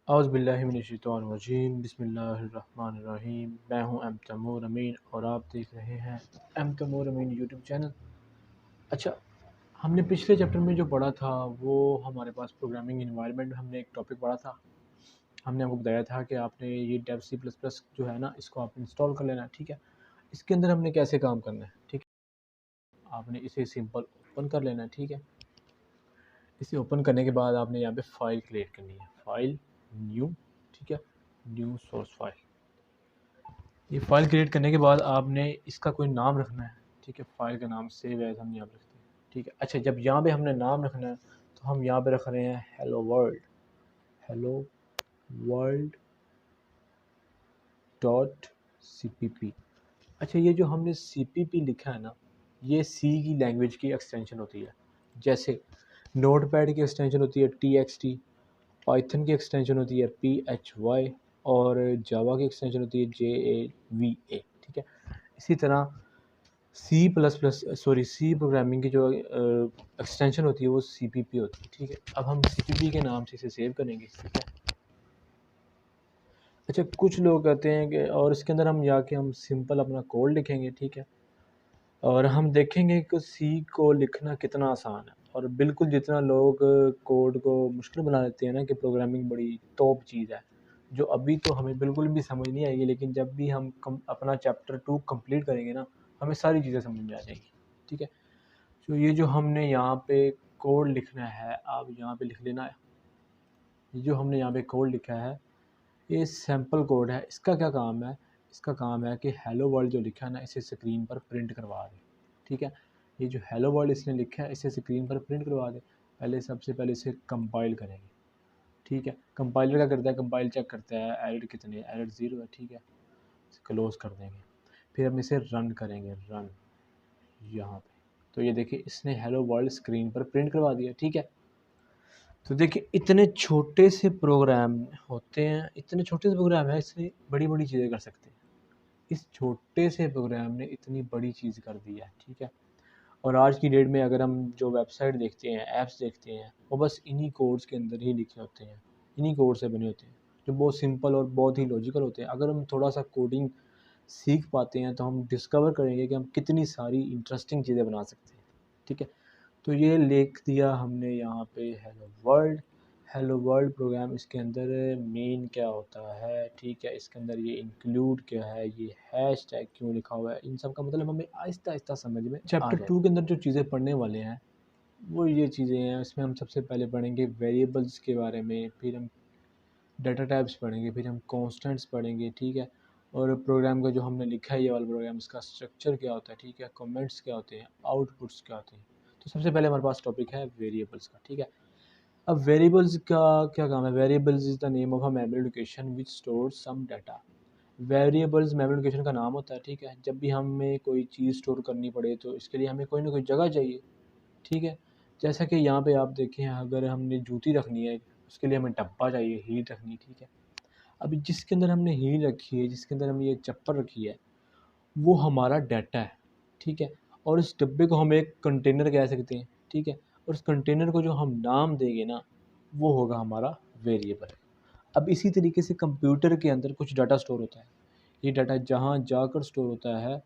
औज़ु बिल्लाहि मिनश्शैतानिर्रजीम बिस्मिल्लाहिर्रहमानिर्रहीम। मैं हूं एम तैमूर अमीन और आप देख रहे हैं एम तैमूर अमीन यूट्यूब चैनल। अच्छा, हमने पिछले चैप्टर में जो पढ़ा था वो हमारे पास प्रोग्रामिंग एनवायरनमेंट में हमने एक टॉपिक पढ़ा था। हमने आपको बताया था कि आपने ये डेव सी प्लस प्लस जो है ना, इसको आप इंस्टॉल कर लेना, ठीक है। इसके अंदर हमने कैसे काम करना है, ठीक है। आपने इसे सिंपल ओपन कर लेना है, ठीक है। इसे ओपन करने के बाद आपने यहाँ पे फ़ाइल क्रिएट करनी है, फ़ाइल न्यू, ठीक है, न्यू सोर्स फाइल। ये फ़ाइल क्रिएट करने के बाद आपने इसका कोई नाम रखना है, ठीक है। फ़ाइल का नाम सेव एज़ हम यहाँ पे रखते हैं, ठीक है। अच्छा, जब यहाँ पे हमने नाम रखना है तो हम यहाँ पे रख रहे हैं hello world, hello world dot CPP। अच्छा, ये जो हमने CPP लिखा है ना, ये सी की लैंग्वेज की एक्सटेंशन होती है। जैसे नोटपैड की एक्सटेंशन होती है TXT, पाइथन की एक्सटेंशन होती है PHY और जावा की एक्सटेंशन होती है JAVA, ठीक है। इसी तरह सी प्रोग्रामिंग की जो एक्सटेंशन होती है वो CPP होती है, ठीक है। अब हम CPP के नाम से इसे सेव करेंगे, ठीक है। अच्छा, कुछ लोग कहते हैं कि और इसके अंदर हम जाके हम सिंपल अपना कोड लिखेंगे, ठीक है। और हम देखेंगे कि सी को लिखना कितना आसान है, और बिल्कुल जितना लोग कोड को मुश्किल बना लेते हैं ना कि प्रोग्रामिंग बड़ी टॉप चीज़ है, जो अभी तो हमें बिल्कुल भी समझ नहीं आएगी, लेकिन जब भी हम अपना चैप्टर 2 कंप्लीट करेंगे ना, हमें सारी चीज़ें समझ में आ जाएगी, ठीक है। तो ये जो हमने यहाँ पे कोड लिखना है, आप यहाँ पे लिख लेना है। ये जो हमने यहाँ पे कोड लिखा है ये सैम्पल कोड है। इसका क्या काम है? इसका काम है कि हेलो वर्ल्ड जो लिखा है ना, इसे स्क्रीन पर प्रिंट करवा दे, ठीक है। ये जो हेलो वर्ल्ड इसने लिखा है इसे स्क्रीन पर प्रिंट करवा दे। सबसे पहले इसे कंपाइल करेंगे, ठीक है। कंपाइलर क्या करता है? कंपाइल चेक करता है एरर कितने, एरर 0 है, ठीक है। क्लोज कर देंगे। फिर हम इसे रन करेंगे, रन यहाँ पे। तो ये देखिए इसने हेलो वर्ल्ड स्क्रीन पर प्रिंट करवा दिया, ठीक है। तो देखिए इतने छोटे से प्रोग्राम होते हैं, इतने छोटे से प्रोग्राम है, इससे बड़ी बड़ी चीज़ें कर सकते हैं। इस छोटे से प्रोग्राम ने इतनी बड़ी चीज़ कर दी है, ठीक है। और आज की डेट में अगर हम जो वेबसाइट देखते हैं, ऐप्स देखते हैं, वो बस इन्हीं कोड्स के अंदर ही लिखे होते हैं, इन्हीं कोड से बने होते हैं, जो बहुत सिंपल और बहुत ही लॉजिकल होते हैं। अगर हम थोड़ा सा कोडिंग सीख पाते हैं तो हम डिस्कवर करेंगे कि हम कितनी सारी इंटरेस्टिंग चीज़ें बना सकते हैं, ठीक है। तो ये लिख दिया हमने यहाँ पे hello world. Hello world program, इसके अंदर मेन क्या होता है, ठीक है। इसके अंदर ये इंक्लूड क्या है, ये हैश टैग क्यों लिखा हुआ है, इन सब का मतलब हमें आहिस्ता आहिस्ता समझ में आ चैप्टर जाएगा। 2 के अंदर जो चीज़ें पढ़ने वाले हैं वो ये चीज़ें हैं। इसमें हम सबसे पहले पढ़ेंगे वेरिएबल्स के बारे में, फिर हम डाटा टाइप्स पढ़ेंगे, फिर हम कॉन्स्टेंट्स पढ़ेंगे, ठीक है। और प्रोग्राम का जो हमने लिखा है ये वाला प्रोग्राम, इसका स्ट्रक्चर क्या होता है, ठीक है। कमेंट्स क्या होते हैं, आउटपुट्स क्या होते हैं। तो सबसे पहले हमारे पास टॉपिक है वेरिएबल्स का, ठीक है। अब वेरिएबल्स का क्या काम है? Variables is the name of a memory location which store some data. Variables memory location का नाम होता है, ठीक है। जब भी हमें कोई चीज़ स्टोर करनी पड़े तो इसके लिए हमें कोई ना कोई जगह चाहिए, ठीक है। जैसा कि यहाँ पे आप देखें, अगर हमने जूती रखनी है उसके लिए हमें डब्बा चाहिए, हील रखनी, ठीक है। अभी जिसके अंदर हमने हील रखी है, जिसके अंदर हमने ये चप्पल रखी है, वो हमारा डाटा है, ठीक है। और इस डब्बे को हम एक कंटेनर कह सकते हैं, ठीक है। और उस कंटेनर को जो हम नाम देंगे ना, वो होगा हमारा वेरिएबल। अब इसी तरीके से कंप्यूटर के अंदर कुछ डाटा स्टोर होता है। ये डाटा जहाँ जाकर स्टोर होता है,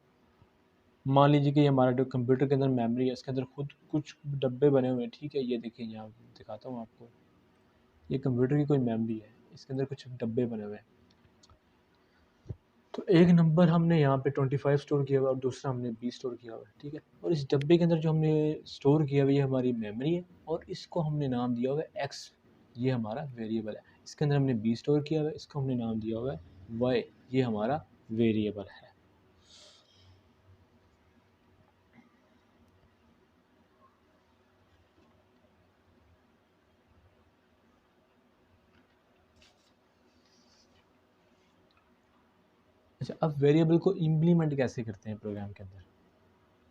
मान लीजिए कि हमारा जो कंप्यूटर के अंदर मेमोरी है, इसके अंदर खुद कुछ डब्बे बने हुए हैं, ठीक है। ये देखिए यहाँ दिखाता हूँ आपको, ये कंप्यूटर की कोई मेमोरी है, इसके अंदर कुछ डब्बे बने हुए हैं। तो एक नंबर हमने यहाँ पे 25 स्टोर किया हुआ है और दूसरा हमने 20 स्टोर किया हुआ है, ठीक है। और इस डब्बे के अंदर जो हमने स्टोर किया हुआ है ये हमारी मेमोरी है, और इसको हमने नाम दिया हुआ है एक्स, ये हमारा वेरिएबल है। इसके अंदर हमने 20 स्टोर किया हुआ है, इसको हमने नाम दिया हुआ है वाई, ये हमारा वेरिएबल है। अच्छा, अब वेरिएबल को इम्प्लीमेंट कैसे करते हैं प्रोग्राम के अंदर,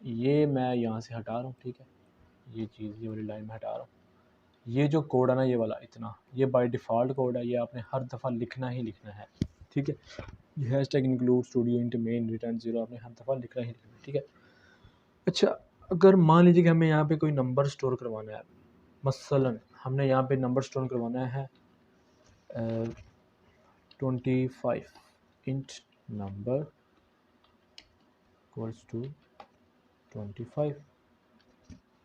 ये मैं यहाँ से हटा रहा हूँ, ठीक है। ये चीज़ ये वाली लाइन में हटा रहा हूँ। ये जो कोड है ना, ये वाला इतना, ये बाय डिफ़ॉल्ट कोड है, ये आपने हर दफ़ा लिखना ही लिखना है, ठीक है। ये hashtag include studio int main return 0 आपने हर दफ़ा लिखना ही लिखना है, ठीक है। अच्छा, अगर मान लीजिए कि हमें यहाँ पे कोई नंबर स्टोर करवाना है, मसलन हमने यहाँ पे नंबर स्टोर करवाना है 25 इंट नंबर इक्वल्स टू 25।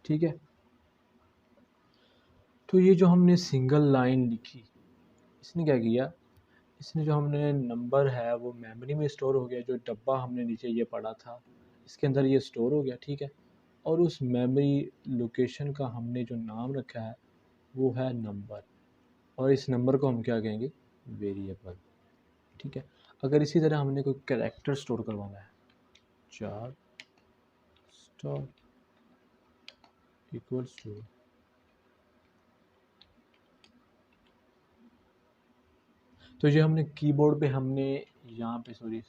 ठीक है, तो ये जो हमने सिंगल लाइन लिखी, इसने क्या किया, इसने जो हमने नंबर है वो मेमोरी में स्टोर हो गया, जो डब्बा हमने नीचे ये पढ़ा था इसके अंदर ये स्टोर हो गया। ठीक है, और उस मेमोरी लोकेशन का हमने जो नाम रखा है वो है नंबर, और इस नंबर को हम क्या कहेंगे, वेरिएबल। ठीक है, अगर इसी तरह हमने कोई कैरेक्टर स्टोर करवाना है, चार स्टार इक्वल्स टू, तो ये हमने कीबोर्ड पे हमने यहाँ पे सॉरी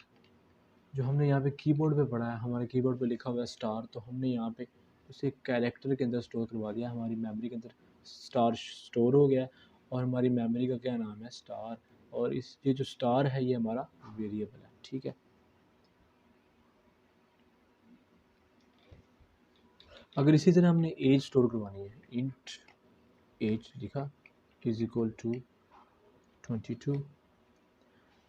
जो हमने यहाँ पे कीबोर्ड पे पढ़ा है, हमारे कीबोर्ड पे लिखा हुआ है स्टार, तो हमने यहाँ पे उसे कैरेक्टर के अंदर स्टोर करवा दिया, हमारी मेमोरी के अंदर स्टार स्टोर हो गया, और हमारी मेमोरी का क्या नाम है, स्टार, और इस ये जो स्टार है ये हमारा वेरिएबल है। ठीक है, अगर इसी तरह हमने एज स्टोर करवानी है, इंट एज लिखा इज इक्वल टू 22,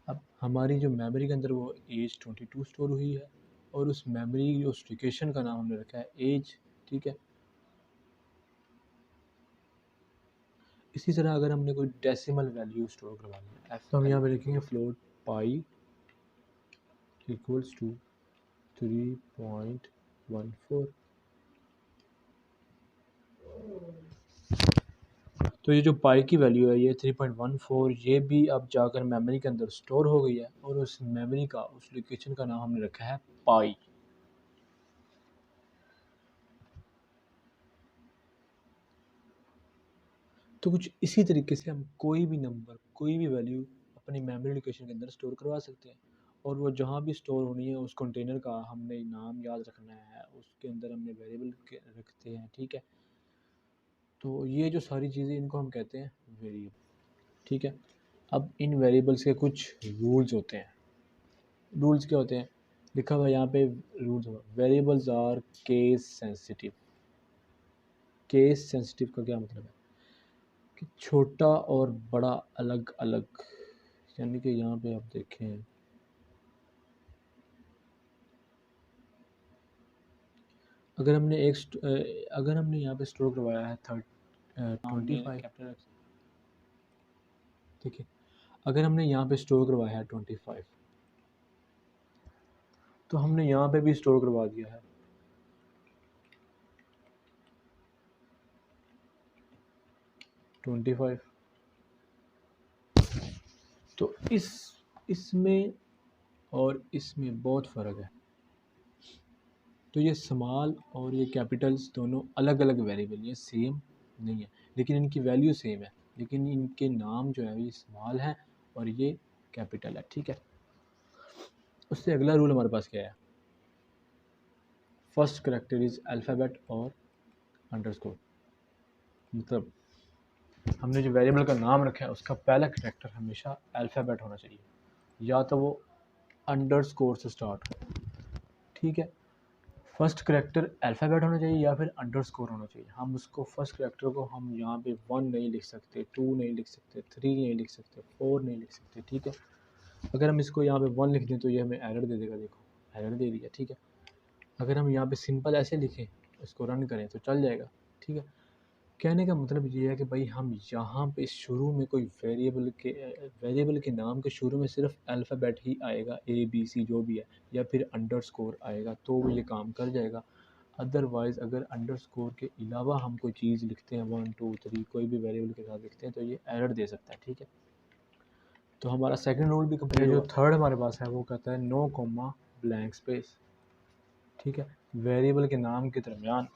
अब हमारी जो मेमोरी के अंदर वो एज 22 स्टोर हुई है, और उस मेमोरी उस लोकेशन का नाम हमने रखा है एज। ठीक है, इसी तरह अगर हमने कोई डेसिमल वैल्यू स्टोर करवानी है, तो हम यहाँ पे लिखेंगे फ्लोट पाई इक्वल्स टू 3.14। तो ये जो पाई की वैल्यू है ये 3.14, ये भी अब जाकर मेमोरी के अंदर स्टोर हो गई है, और उस मेमोरी का उस लोकेशन का नाम हमने रखा है पाई। तो कुछ इसी तरीके से हम कोई भी नंबर, कोई भी वैल्यू अपनी मेमोरी लोकेशन के अंदर स्टोर करवा सकते हैं, और वो जहाँ भी स्टोर होनी है उस कंटेनर का हमने नाम याद रखना है, उसके अंदर हमने वेरिएबल रखते हैं। ठीक है, तो ये जो सारी चीज़ें इनको हम कहते हैं वेरिएबल। ठीक है, अब इन वेरिएबल्स के कुछ रूल्स होते हैं। रूल्स क्या होते हैं, लिखा हुआ यहाँ पे rules, variables are case sensitive. Case sensitive का क्या मतलब है कि छोटा और बड़ा अलग अलग, यानी कि यहाँ पे आप देखें, अगर हमने अगर हमने यहाँ पे स्टोर करवाया है 25, ठीक है, अगर हमने यहाँ पे स्टोर करवाया है 25, तो हमने यहाँ पे भी स्टोर करवा दिया है 25। तो इसमें और इसमें बहुत फ़र्क है। तो ये स्मॉल और ये कैपिटल्स दोनों अलग अलग वेरिएबल, ये सेम नहीं है, लेकिन इनकी वैल्यू सेम है, लेकिन इनके नाम जो है ये स्मॉल है और ये कैपिटल है। ठीक है, उससे अगला रूल हमारे पास क्या है, फर्स्ट करेक्टर इज़ अल्फ़ाबेट और अंडरस्कोर। मतलब हमने जो वेरिएबल का नाम रखा है उसका पहला करेक्टर हमेशा अल्फ़ाबेट होना चाहिए, या तो वो अंडरस्कोर से स्टार्ट हो। ठीक है, फर्स्ट करेक्टर अल्फ़ाबेट होना चाहिए या फिर अंडरस्कोर होना चाहिए। हम उसको फर्स्ट करेक्टर को हम यहाँ पे 1 नहीं लिख सकते, 2 नहीं लिख सकते, 3 नहीं लिख सकते, 4 नहीं लिख सकते। ठीक है, अगर हम इसको यहाँ पे 1 लिख दें तो ये हमें एरर दे देगा, देखो एरर दे दिया। ठीक है, अगर हम यहाँ पे सिंपल ऐसे लिखें, इसको रन करें तो चल जाएगा। ठीक है, कहने का मतलब ये है कि भाई हम यहाँ पे शुरू में कोई वेरिएबल के नाम के शुरू में सिर्फ अल्फ़ाबेट ही आएगा, ABC जो भी है, या फिर अंडरस्कोर आएगा तो वो ये काम कर जाएगा। अदरवाइज़ अगर अंडरस्कोर के अलावा हम कोई चीज़ लिखते हैं 1 2 3 कोई भी वेरिएबल के साथ लिखते हैं तो ये एरर दे सकता है। ठीक है, तो हमारा सेकंड रूल भी कंप्लीट। जो थर्ड हमारे पास है वो कहता है नो कॉमा ब्लैंक स्पेस। ठीक है, वेरिएबल के नाम के दरमियान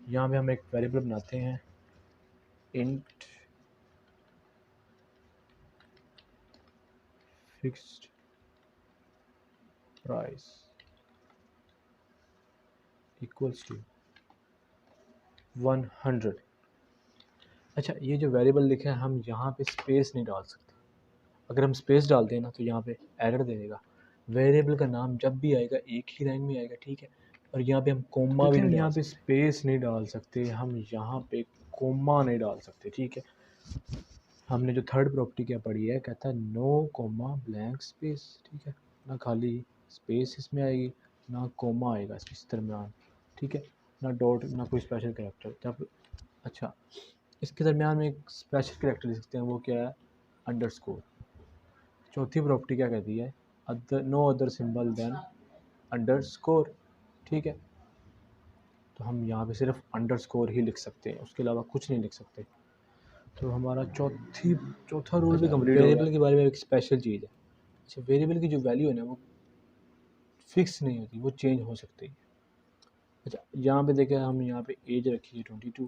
यहाँ पे हम एक वेरिएबल बनाते हैं int fixed price equals to 100। अच्छा, ये जो वेरिएबल लिखा है हम यहाँ पे स्पेस नहीं डाल सकते, अगर हम स्पेस डालते हैं ना तो यहाँ पे एरर दे देगा। वेरिएबल का नाम जब भी आएगा एक ही लाइन में आएगा। ठीक है, और यहाँ पे हम कोमा भी नहीं, यहाँ पे स्पेस नहीं डाल सकते, हम यहाँ पे कोमा नहीं डाल सकते। ठीक है, हमने जो थर्ड प्रॉपर्टी क्या पढ़ी है, कहता है नो कोमा ब्लैंक स्पेस, ठीक है, ना खाली स्पेस इसमें आएगी, ना कोमा आएगा इस दरमियान, ठीक है, ना डॉट, ना कोई स्पेशल कैरेक्टर। जब अच्छा, इसके दरमियान में एक स्पेशल कैरेक्टर लिख सकते हैं, वो क्या है, अंडरस्कोर। चौथी प्रॉपर्टी क्या कहती है, other no other symbol than underscore, ठीक है, तो हम यहाँ पे सिर्फ अंडरस्कोर ही लिख सकते हैं, उसके अलावा कुछ नहीं लिख सकते। तो हमारा चौथा रूल भी कंप्लीट हो गया। वेरिएबल के बारे में एक स्पेशल चीज़ है। अच्छा, वेरिएबल की जो वैल्यू है ना, वो फिक्स नहीं होती, वो चेंज हो सकती है। अच्छा, यहाँ पे देखें, हम यहाँ पे एज रखी है 22,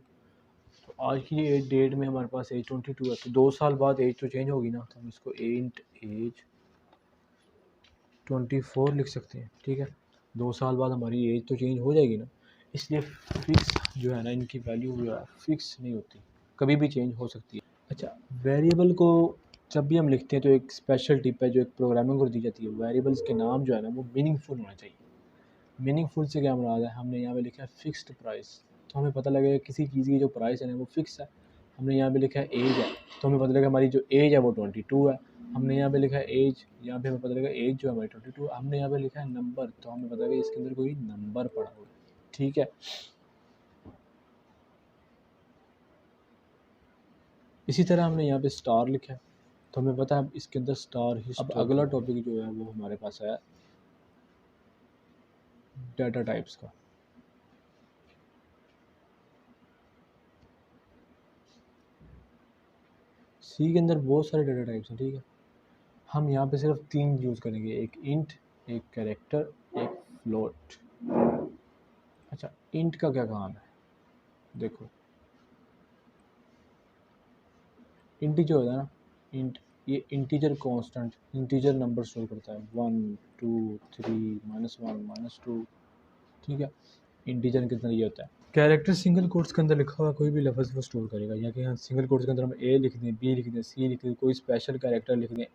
तो आज की ये डेट में हमारे पास एज 22 है, तो 2 साल बाद एज तो चेंज होगी ना, तो हम इसको इंट एज 24 लिख सकते हैं, ठीक है। 2 साल बाद हमारी एज तो चेंज हो जाएगी ना, इसलिए फिक्स जो है ना, इनकी वैल्यू जो है फिक्स नहीं होती, कभी भी चेंज हो सकती है। अच्छा, वेरिएबल को जब भी हम लिखते हैं तो एक स्पेशल टिप है जो एक प्रोग्रामिंग को दी जाती है, वेरिएबल्स के नाम जो है ना वो मीनिंगफुल होना चाहिए। मीनिंगफुल से क्या मुराद है, हमने यहाँ पे लिखा है फिक्स्ड प्राइस, तो हमें पता लगेगा किसी चीज़ की जो प्राइस है ना वो फिक्स है। हमने यहाँ पे लिखा है एज है, तो हमें पता लगेगा हमारी जो एज है वो 22 है। हमने यहाँ पे लिखा है एज, यहाँ पे हमें पता लगेगा एज जो है हमारी 22 है। हमने यहाँ पे लिखा है नंबर, तो हमें पता लगेगा इसके अंदर कोई नंबर पड़ा हुआ है, ठीक है। इसी तरह हमने यहाँ पे स्टार लिखा है, तो हमें पता है इसके अंदर स्टार ही। अब अगला टॉपिक जो है वो हमारे पास है डाटा टाइप्स का। सी के अंदर बहुत सारे डाटा टाइप्स हैं, ठीक है। हम यहाँ पे सिर्फ 3 यूज़ करेंगे, एक इंट, एक कैरेक्टर, एक फ्लोट। अच्छा, इंट का क्या काम है, देखो, इंट जो होता है ना, इंट ये integer constant, integer number store करता है, 1 2 3 -1 -2, ठीक है। इंटीजर के अंदर ये होता है। कैरेक्टर सिंगल कोट्स के अंदर लिखा हुआ कोई भी लफ्ज़ वो स्टोर करेगा, या कि यहाँ सिंगल कोट्स के अंदर हम ए लिख दें, बी लिख दें, सी लिख दें, कोई स्पेशल कैरेक्टर लिख दें,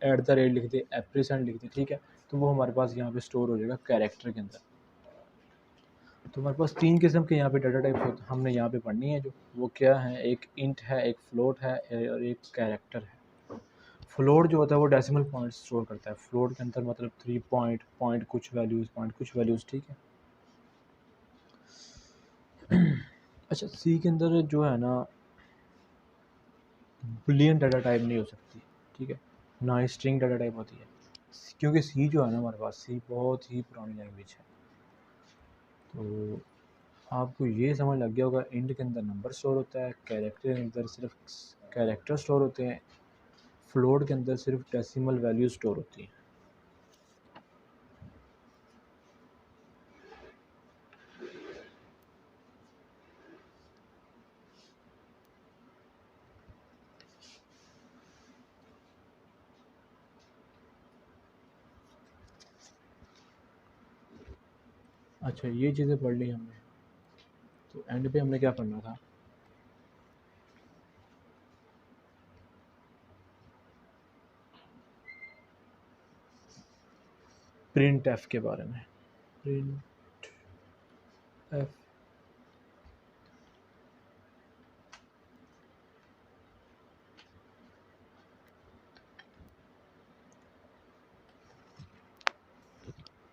@ लिख दें, एप्रीसेंट लिख दें, ठीक है, तो वो हमारे पास यहाँ पे स्टोर हो जाएगा कैरेक्टर के अंदर। तो हमारे पास 3 किस्म के यहाँ पे डाटा टाइप हमने यहाँ पे पढ़नी है, जो वो क्या है, एक इंट है, एक फ्लोट है, और एक कैरेक्टर है। फ्लोट जो होता है वो डेसिमल पॉइंट स्टोर करता है, फ्लोट के अंदर मतलब 3 पॉइंट, पॉइंट कुछ वैल्यूज़, ठीक है। अच्छा, सी के अंदर जो है ना बुलियन डाटा टाइप नहीं हो सकती, ठीक है, ना ही स्ट्रिंग डाटा टाइप होती है, क्योंकि सी जो है ना हमारे पास, सी बहुत ही पुरानी लैंग्वेज है। तो आपको ये समझ लग गया होगा, इंट के अंदर नंबर स्टोर होता है, कैरेक्टर के अंदर सिर्फ कैरेक्टर स्टोर होते हैं, फ्लोट के अंदर सिर्फ डेसिमल वैल्यू स्टोर होती हैं। अच्छा, ये चीज़ें पढ़ ली हमने, तो एंड पे हमने क्या पढ़ना था, प्रिंट एफ के बारे में। प्रिंट एफ,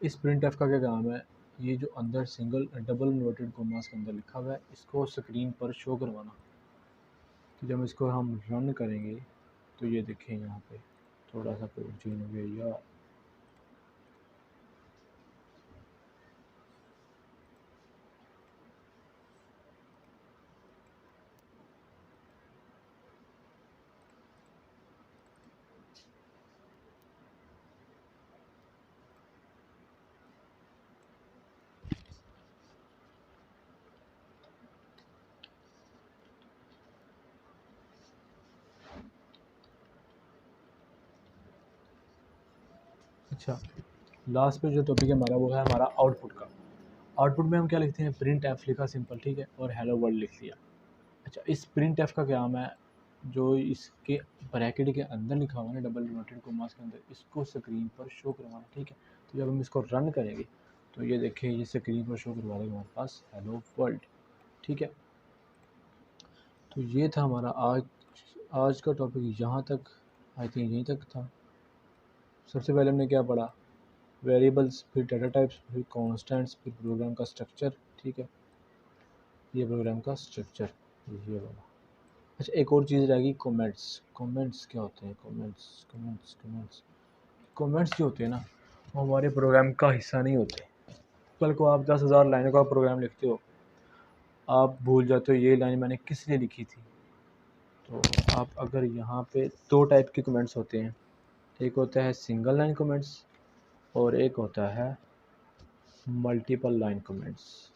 इस प्रिंट एफ का क्या काम है, ये जो अंदर सिंगल डबल इन्वर्टेड कोमास के अंदर लिखा हुआ है, इसको स्क्रीन पर शो करवाना। तो जब इसको हम रन करेंगे तो ये देखें, यहाँ पे थोड़ा सा कोड चेंज हो गया, या अच्छा, लास्ट पे जो टॉपिक है हमारा वो है हमारा आउटपुट का। आउटपुट में हम क्या लिखते हैं, प्रिंट एफ लिखा सिंपल, ठीक है, और हेलो वर्ल्ड लिख लिया। अच्छा, इस प्रिंट एफ का क्या काम है, जो इसके ब्रैकेट के अंदर लिखा हुआ है ना डबल इन्वर्टेड कोमास के अंदर, इसको स्क्रीन पर शो करवाना, ठीक है। तो जब हम इसको रन करेंगे तो ये देखिए, ये स्क्रीन पर शो करवा देगा हमारे पास हेलो वर्ल्ड, ठीक है। तो ये था हमारा आज का टॉपिक यहाँ तक, आई थिंक यहीं तक था। सबसे पहले हमने क्या पढ़ा, वेरिएबल्स, फिर डाटा टाइप्स, फिर कॉन्स्टेंट्स, फिर प्रोग्राम का स्ट्रक्चर। ठीक है, ये प्रोग्राम का स्ट्रक्चर ये वाला। अच्छा, एक और चीज़ रहेगी, कमेंट्स। कमेंट्स क्या होते हैं? कमेंट्स कमेंट्स कमेंट्स कमेंट्स जो होते हैं ना, वो हमारे प्रोग्राम का हिस्सा नहीं होते। कल को आप 10,000 लाइनों का प्रोग्राम लिखते हो, आप भूल जाते हो ये लाइन मैंने किस लिए लिखी थी। तो आप अगर यहाँ पे दो टाइप के कमेंट्स होते हैं, एक होता है सिंगल लाइन कमेंट्स और एक होता है multiple line comments.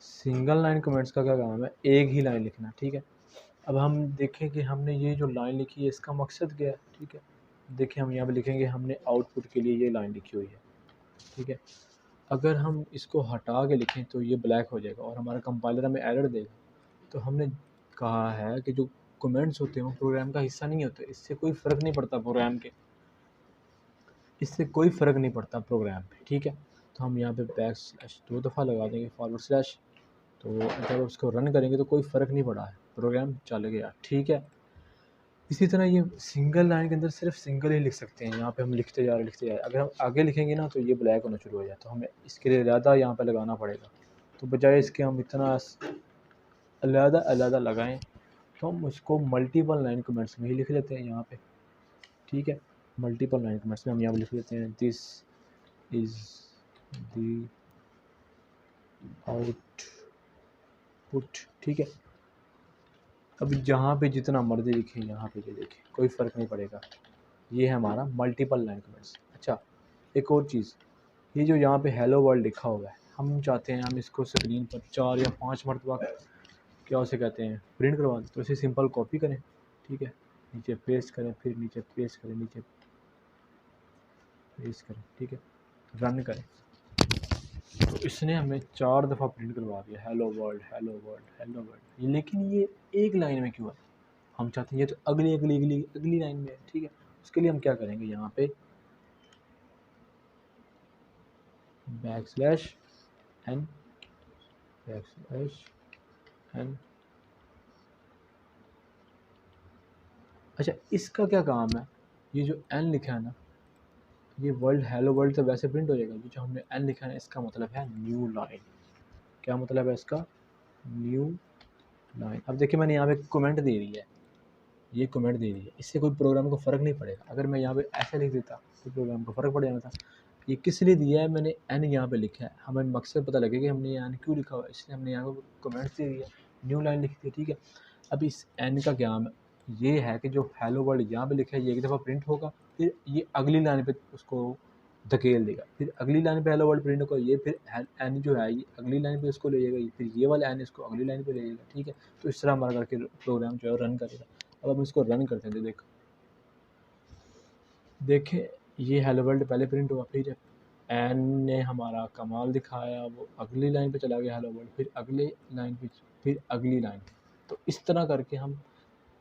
Single line comments का क्या काम है, एक ही लाइन लिखना। ठीक है, अब हम देखें कि हमने ये जो लाइन लिखी है इसका मकसद क्या है। ठीक है, देखिए हम यहाँ पे लिखेंगे हमने आउटपुट के लिए ये लाइन लिखी हुई है। ठीक है, अगर हम इसको हटा के लिखें तो ये ब्लैक हो जाएगा और हमारा कंपाइलर हमें एरर देगा। तो हमने कहा है कि जो कमेंट्स होते हैं वो प्रोग्राम का हिस्सा नहीं होते, इससे कोई फ़र्क नहीं पड़ता प्रोग्राम के, इससे कोई फ़र्क नहीं पड़ता प्रोग्राम पे। ठीक है, तो हम यहाँ पे बैक स्लैश 2 दफ़ा लगा देंगे, फॉरवर्ड स्लैश, तो जब उसको रन करेंगे तो कोई फ़र्क नहीं पड़ा है, प्रोग्राम चल गया। ठीक है, इसी तरह ये सिंगल लाइन के अंदर सिर्फ सिंगल ही लिख सकते हैं। यहाँ पे हम लिखते जा रहे हैं, अगर हम आगे लिखेंगे ना तो ये ब्लैक होना शुरू हो जाए, तो हमें इसके लिए ज़्यादा यहाँ पे लगाना पड़ेगा। तो बजाय इसके हम इतना अलग अलग लगाएं, तो हम उसको मल्टीपल लाइन कमेंट्स में ही लिख लेते हैं यहाँ पे। ठीक है, मल्टीपल लाइन कमेंट्स में हम यहाँ पे लिख लेते हैं दिस इज़ द आउटपुट। ठीक है, अब जहाँ पे जितना मर्जी लिखें यहाँ पे ये देखें, कोई फ़र्क नहीं पड़ेगा। ये है हमारा मल्टीपल लाइन कमेंट्स। अच्छा, एक और चीज़, ये जो यहाँ पे हेलो वर्ल्ड लिखा हुआ है, हम चाहते हैं हम इसको स्क्रीन पर 4 या 5 मरतबा क्या उसे कहते हैं प्रिंट करवा दें। तो इसे सिंपल कॉपी करें। ठीक है, नीचे पेस्ट करें, फिर नीचे पेस्ट करें, नीचे पेस्ट करें। ठीक है, रन करें, तो इसने हमें 4 दफ़ा प्रिंट करवा दिया, hello world hello world hello world. लेकिन ये एक लाइन में क्यों है? हम चाहते हैं ये तो अगली अगली अगली अगली लाइन में है। ठीक है, उसके लिए हम क्या करेंगे, यहाँ पे back slash N, back slash N. अच्छा, इसका क्या काम है, ये जो एन लिखा है ना, ये वर्ल्ड हेलो वर्ल्ड तो वैसे प्रिंट हो जाएगा, जो हमने एन लिखा है इसका मतलब है न्यू लाइन। क्या मतलब है इसका? New line. अब देखिए मैंने यहाँ पे कमेंट दे दी है, ये कमेंट दे दी है, इससे कोई प्रोग्राम को फ़र्क नहीं पड़ेगा। अगर मैं यहाँ पे ऐसे लिख देता तो प्रोग्राम को फ़र्क पड़ जाना था। ये किस लिए दिया है, मैंने एन यहाँ पे लिखा है, हमें मकसद पता लगे कि हमने एन क्यों लिखा हुआ है, इसलिए हमने यहाँ पे कमेंट्स दे दिया, न्यू लाइन लिख दी। ठीक है, अब इस एन का क्या ये है कि जो हेलो वर्ल्ड यहाँ पे लिखा है ये एक दफ़ा प्रिंट होगा, फिर ये अगली लाइन पे उसको धकेल देगा, फिर अगली लाइन पे हेलो वर्ल्ड प्रिंट होगा, ये फिर एन जो है ये अगली लाइन पे इसको ले जाएगा, फिर ये वाला एन इसको अगली लाइन पे ले जाएगा। ठीक है, तो इस तरह हमारा करके प्रोग्राम जो है रन करेगा। अब हम इसको रन करते हैं, देखो देखें, ये हेलो वर्ल्ड पहले प्रिंट हुआ, फिर एन ने हमारा कमाल दिखाया, वो अगली लाइन पे चला गया हेलो वर्ल्ड, फिर अगली लाइन पे, फिर अगली लाइन पे। तो इस तरह करके हम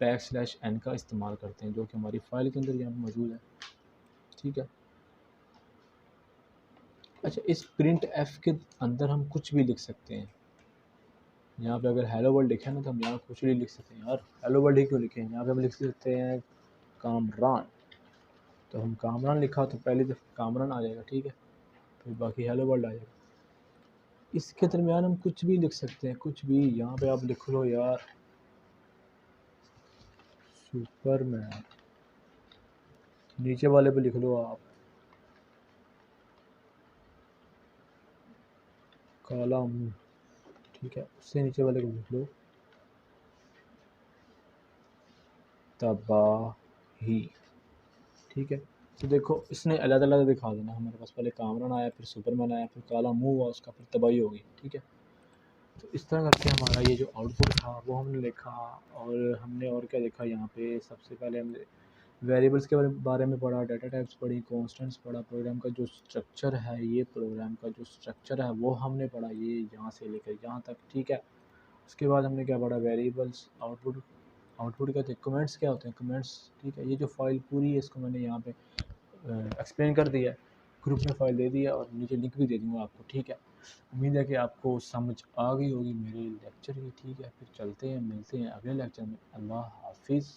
बैक स्लैश एन का इस्तेमाल करते हैं, जो कि हमारी फाइल के अंदर यहाँ मौजूद है। ठीक है, अच्छा, इस प्रिंट एफ के अंदर हम कुछ भी लिख सकते हैं। यहाँ पे अगर हेलो वर्ल्ड लिखा है ना, तो हम यहाँ कुछ भी लिख सकते हैं। यार हेलो वर्ल्ड ही क्यों लिखे हैं, यहाँ पे हम लिख सकते हैं कामरान। तो हम कामरान लिखा तो पहले तो कामरान आ जाएगा। ठीक है, फिर बाकी हेलो वर्ल्ड आ जाएगा। इसके दरमियान हम कुछ भी लिख सकते हैं, कुछ भी। यहाँ पे आप लिख लो यार सुपरमैन, नीचे वाले पे लिख लो आप काला मुंह। ठीक है, उससे नीचे वाले को लिख लो तबाही। ठीक है, तो देखो इसने अलग अलग दिखा देना, हमारे पास पहले कामरान आया, फिर सुपरमैन आया, फिर काला मुंह हुआ उसका, फिर तबाही होगी। ठीक है, तो इस तरह करके हमारा ये जो आउटपुट था वो हमने लिखा। और हमने और क्या देखा, यहाँ पे सबसे पहले हमने वेरिएबल्स के बारे में पढ़ा, डाटा टाइप्स पढ़ी, कॉन्स्टेंट्स पढ़ा, प्रोग्राम का जो स्ट्रक्चर है, ये प्रोग्राम का जो स्ट्रक्चर है वो हमने पढ़ा, ये यहाँ से लेकर यहाँ तक। ठीक है, उसके बाद हमने क्या पढ़ा, वेरिएबल्स, आउटपुट। आउटपुट क्या थे, कमेंट्स क्या होते हैं, कमेंट्स। ठीक है, ये जो फाइल पूरी है इसको मैंने यहाँ पे एक्सप्लेन कर दिया, ग्रुप में फाइल दे दिया और नीचे लिंक भी दे दूँगा आपको। ठीक है, उम्मीद है कि आपको समझ आ गई होगी मेरे लेक्चर की। ठीक है, फिर चलते हैं, मिलते हैं अगले लेक्चर में। अल्लाह हाफिज़।